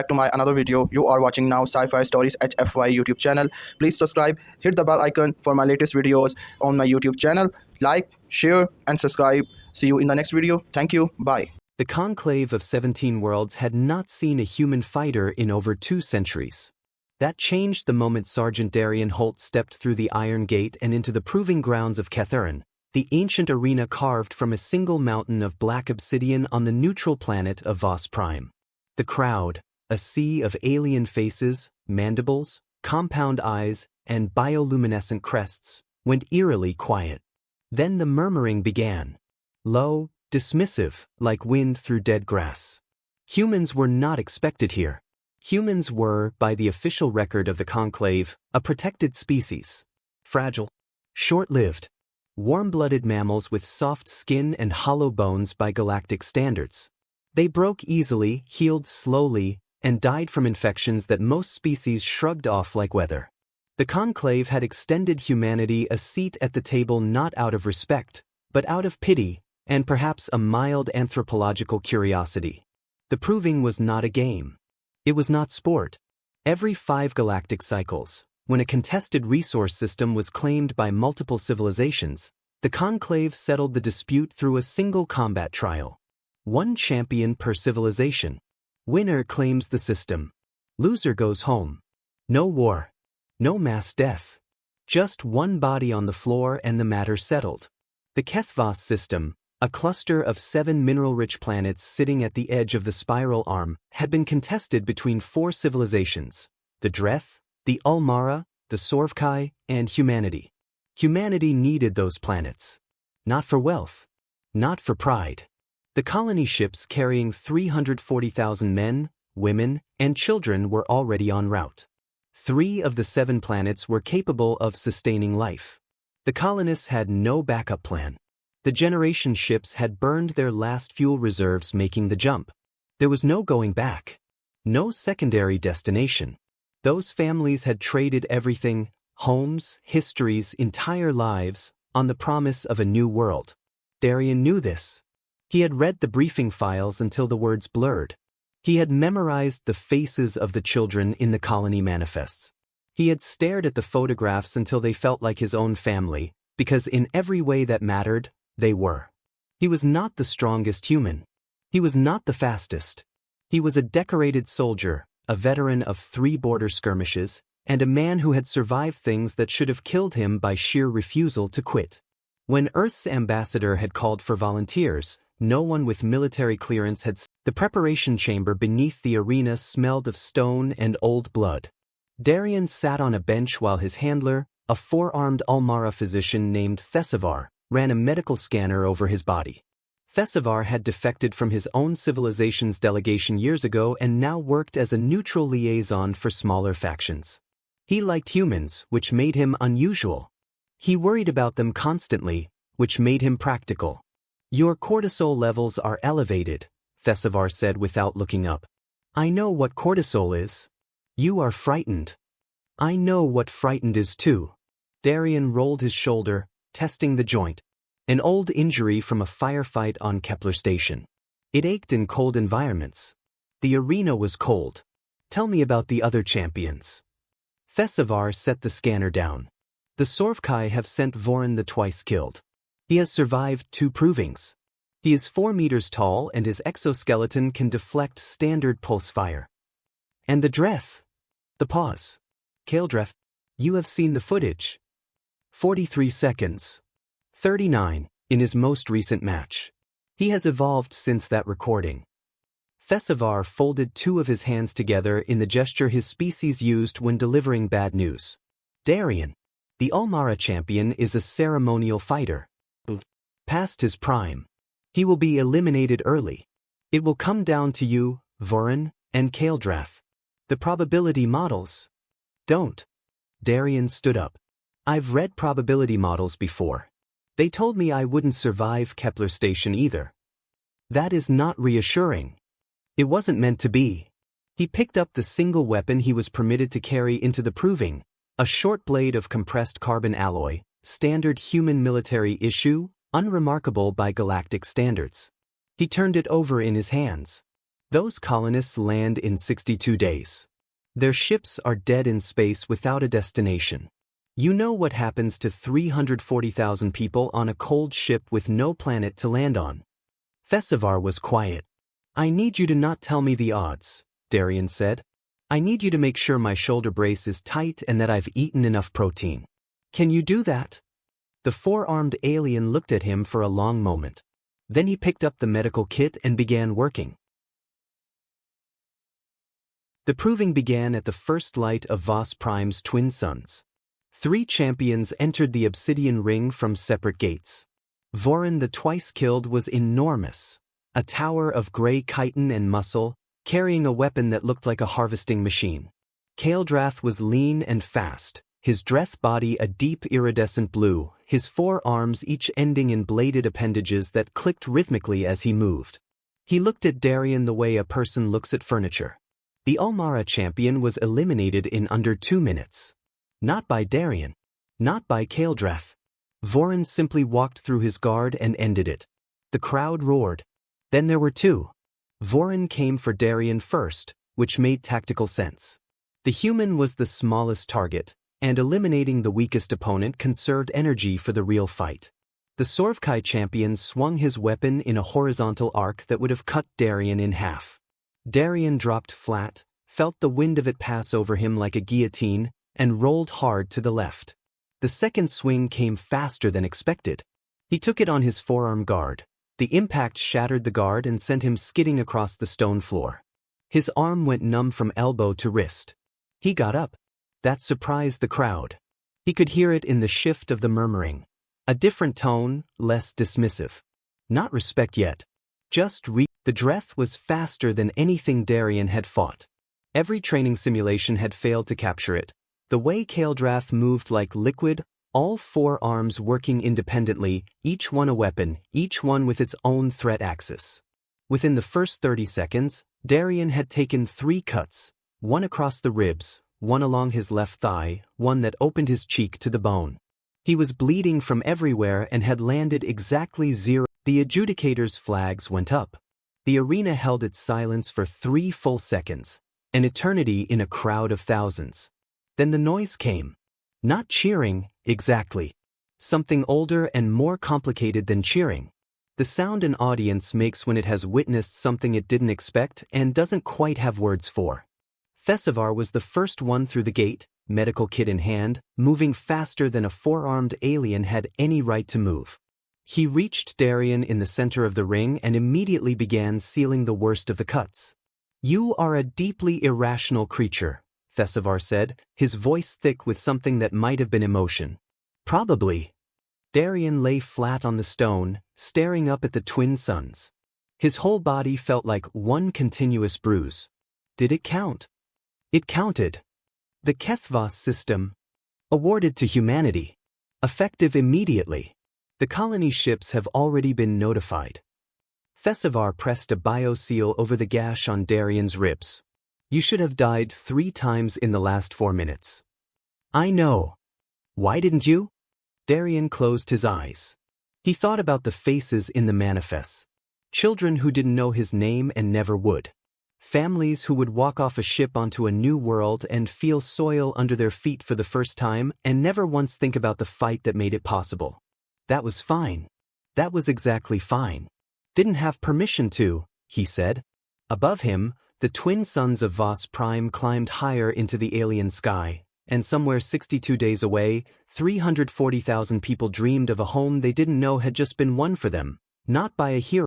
back to my another video. You are watching now Sci-Fi Stories HFY YouTube channel. Please subscribe, hit the bell icon for my latest videos on my YouTube channel. Like, share and subscribe. See you in the next video. Thank you. Bye. The Conclave of 17 Worlds had not seen a human fighter in over 2 centuries. That changed the moment Sergeant Darian Holt stepped through the Iron Gate and into the proving grounds of Cathurin, the ancient arena carved from a single mountain of black obsidian on the neutral planet of Vos Prime. The crowd, a sea of alien faces, mandibles, compound eyes, and bioluminescent crests, went eerily quiet. Then the murmuring began. Low, dismissive, like wind through dead grass. Humans were not expected here. Humans were, by the official record of the Conclave, a protected species. Fragile, short-lived, warm-blooded mammals with soft skin and hollow bones by galactic standards. They broke easily, healed slowly, and died from infections that most species shrugged off like weather. The Conclave had extended humanity a seat at the table not out of respect, but out of pity, and perhaps a mild anthropological curiosity. The proving was not a game. It was not sport. Every 5 galactic cycles, when a contested resource system was claimed by multiple civilizations, the Conclave settled the dispute through a single combat trial. 1 champion per civilization. Winner claims the system. Loser goes home. No war. No mass death. Just 1 body on the floor and the matter settled. The Kethvos system, a cluster of 7 mineral-rich planets sitting at the edge of the spiral arm, had been contested between 4 civilizations: the Dreth, the Ulmara, the Sorvkai, and humanity. Humanity needed those planets. Not for wealth. Not for pride. The colony ships carrying 340,000 men, women, and children were already en route. 3 of the 7 planets were capable of sustaining life. The colonists had no backup plan. The generation ships had burned their last fuel reserves making the jump. There was no going back. No secondary destination. Those families had traded everything, homes, histories, entire lives, on the promise of a new world. Darian knew this. He had read the briefing files until the words blurred. He had memorized the faces of the children in the colony manifests. He had stared at the photographs until they felt like his own family, because in every way that mattered, they were. He was not the strongest human. He was not the fastest. He was a decorated soldier, a veteran of 3 border skirmishes, and a man who had survived things that should have killed him by sheer refusal to quit. When Earth's ambassador had called for volunteers, no one with military clearance had. The preparation chamber beneath the arena smelled of stone and old blood. Darian sat on a bench while his handler, a 4-armed Ulmara physician named Thesivar, ran a medical scanner over his body. Thesivar had defected from his own civilization's delegation years ago and now worked as a neutral liaison for smaller factions. He liked humans, which made him unusual. He worried about them constantly, which made him practical. "Your cortisol levels are elevated," Thesivar said without looking up. "I know what cortisol is. You are frightened." "I know what frightened is too." Darian rolled his shoulder, testing the joint. An old injury from a firefight on Kepler Station. It ached in cold environments. The arena was cold. "Tell me about the other champions." Thesivar set the scanner down. "The Sorvkai have sent Vorin the twice killed. He has survived 2 provings. He is 4 meters tall and his exoskeleton can deflect standard pulse fire." "And the Dreth?" The pause. "Kaldreth, you have seen the footage." 43 seconds. 39, in his most recent match. He has evolved since that recording. Thesivar folded 2 of his hands together in the gesture his species used when delivering bad news. "Darian, the Ulmara champion is a ceremonial fighter. Past his prime. He will be eliminated early. It will come down to you, Vorin, and Kaldreth. The probability models." "Don't." Darian stood up. "I've read probability models before. They told me I wouldn't survive Kepler Station either." "That is not reassuring." "It wasn't meant to be." He picked up the single weapon he was permitted to carry into the proving, a short blade of compressed carbon alloy, standard human military issue, unremarkable by galactic standards. He turned it over in his hands. Those colonists land in 62 days. Their ships are dead in space without a destination. You know what happens to 340,000 people on a cold ship with no planet to land on. Festivar was quiet. I need you to not tell me the odds, Darian said. I need you to make sure my shoulder brace is tight and that I've eaten enough protein. Can you do that? The four-armed alien looked at him for a long moment. Then he picked up the medical kit and began working. The proving began at the first light of Vos Prime's twin suns. 3 champions entered the obsidian ring from separate gates. Vorin the twice-killed was enormous, a tower of gray chitin and muscle, carrying a weapon that looked like a harvesting machine. Kael'drath was lean and fast, his dreth body a deep iridescent blue, his 4 arms each ending in bladed appendages that clicked rhythmically as he moved. He looked at Darian the way a person looks at furniture. The Ulmara champion was eliminated in under 2 minutes. Not by Darian. Not by Kael'drath. Vorin simply walked through his guard and ended it. The crowd roared. Then there were 2. Vorin came for Darian first, which made tactical sense. The human was the smallest target, and eliminating the weakest opponent conserved energy for the real fight. The Sorvkai champion swung his weapon in a horizontal arc that would have cut Darian in half. Darian dropped flat, felt the wind of it pass over him like a guillotine, and rolled hard to the left. The second swing came faster than expected. He took it on his forearm guard. The impact shattered the guard and sent him skidding across the stone floor. His arm went numb from elbow to wrist. He got up. That surprised the crowd. He could hear it in the shift of the murmuring. A different tone, less dismissive. Not respect yet. Just The Dreth was faster than anything Darian had fought. Every training simulation had failed to capture it. The way Kael'drath moved like liquid, all 4 arms working independently, each one a weapon, each one with its own threat axis. Within the first 30 seconds, Darian had taken 3 cuts, one across the ribs, one along his left thigh, one that opened his cheek to the bone. He was bleeding from everywhere and had landed exactly 0. The adjudicator's flags went up. The arena held its silence for 3 full seconds, an eternity in a crowd of thousands. Then the noise came. Not cheering, exactly. Something older and more complicated than cheering. The sound an audience makes when it has witnessed something it didn't expect and doesn't quite have words for. Festivar was the first one through the gate, medical kit in hand, moving faster than a 4-armed alien had any right to move. He reached Darian in the center of the ring and immediately began sealing the worst of the cuts. "You are a deeply irrational creature," Festivar said, his voice thick with something that might have been emotion. "Probably." Darian lay flat on the stone, staring up at the twin suns. His whole body felt like one continuous bruise. Did it count? It counted. The Kethvos system. Awarded to humanity. Effective immediately. The colony ships have already been notified. Festivar pressed a bioseal over the gash on Darian's ribs. "You should have died 3 times in the last 4 minutes." "I know." "Why didn't you?" Darian closed his eyes. He thought about the faces in the manifests. Children who didn't know his name and never would. Families who would walk off a ship onto a new world and feel soil under their feet for the first time and never once think about the fight that made it possible. That was fine. That was exactly fine. "Didn't have permission to," he said. Above him, the twin suns of Vos Prime climbed higher into the alien sky, and somewhere 62 days away, 340,000 people dreamed of a home they didn't know had just been won for them, not by a hero.